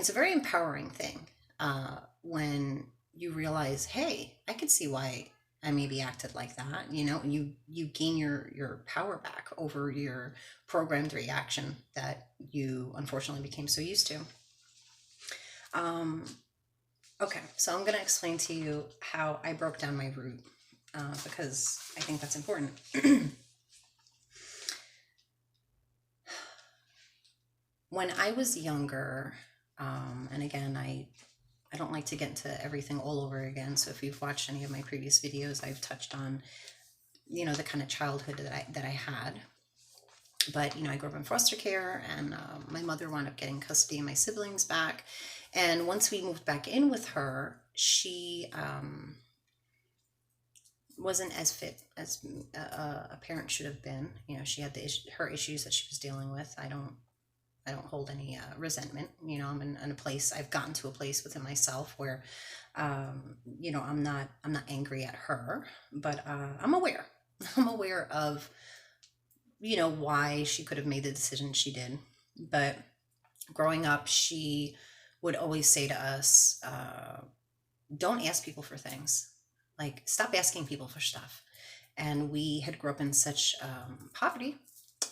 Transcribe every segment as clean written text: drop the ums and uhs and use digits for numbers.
it's a very empowering thing when you realize, hey, I could see why I maybe acted like that. You gain your power back over your programmed reaction that you unfortunately became so used to. Um, okay, so I'm going to explain to you how I broke down my root because I think that's important. When I was younger, and again, I don't like to get into everything all over again. So if you've watched any of my previous videos, I've touched on, the kind of childhood that I had. But, I grew up in foster care, and my mother wound up getting custody of my siblings back. And once we moved back in with her, she wasn't as fit as a parent should have been. She had her issues that she was dealing with. I don't hold any resentment. I'm in a place. I've gotten to a place within myself where, I'm not angry at her, but I'm aware. I'm aware of, why she could have made the decision she did. But growing up, she would always say to us, "Don't ask people for things. Like, stop asking people for stuff." And we had grew up in such poverty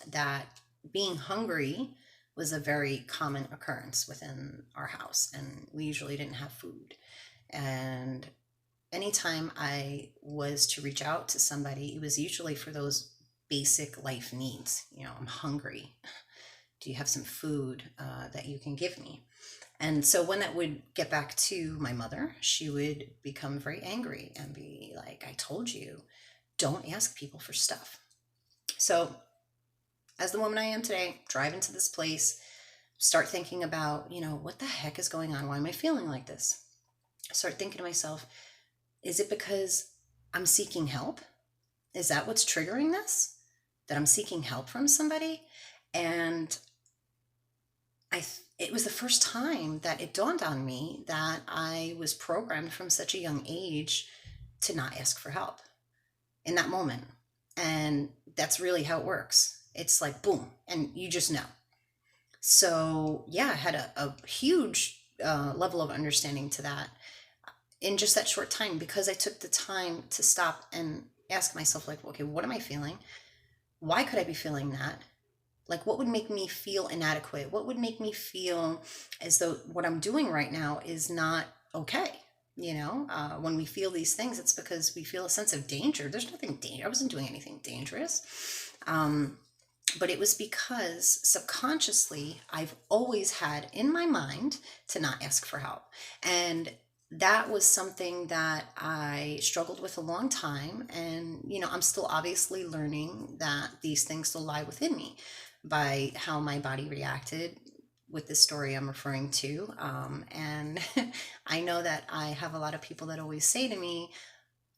that being hungry was a very common occurrence within our house, and we usually didn't have food. And anytime I was to reach out to somebody, it was usually for those basic life needs. I'm hungry. Do you have some food that you can give me? And so when that would get back to my mother, she would become very angry and be like, "I told you, don't ask people for stuff." So as the woman I am today, drive into this place, start thinking about, what the heck is going on? Why am I feeling like this? I start thinking to myself, is it because I'm seeking help? Is that what's triggering this? That I'm seeking help from somebody? And it was the first time that it dawned on me that I was programmed from such a young age to not ask for help in that moment. And that's really how it works. It's like, boom, and you just know. So yeah, I had a huge level of understanding to that in just that short time, because I took the time to stop and ask myself, like, okay, what am I feeling? Why could I be feeling that? Like, what would make me feel inadequate? What would make me feel as though what I'm doing right now is not okay? When we feel these things, it's because we feel a sense of danger. There's nothing dangerous. I wasn't doing anything dangerous. But it was because subconsciously I've always had in my mind to not ask for help. And that was something that I struggled with a long time. And, I'm still obviously learning that these things still lie within me by how my body reacted with this story I'm referring to. And I know that I have a lot of people that always say to me,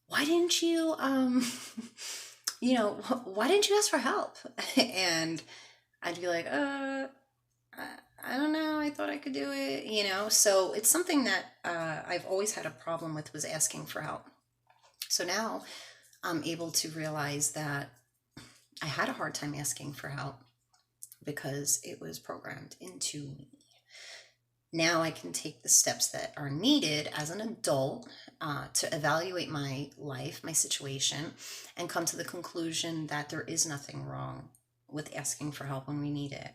why didn't you, why didn't you ask for help? And I'd be like, I don't know. I thought I could do it. So it's something that I've always had a problem with, was asking for help. So now I'm able to realize that I had a hard time asking for help because it was programmed into me. Now I can take the steps that are needed as an adult to evaluate my life, my situation, and come to the conclusion that there is nothing wrong with asking for help when we need it.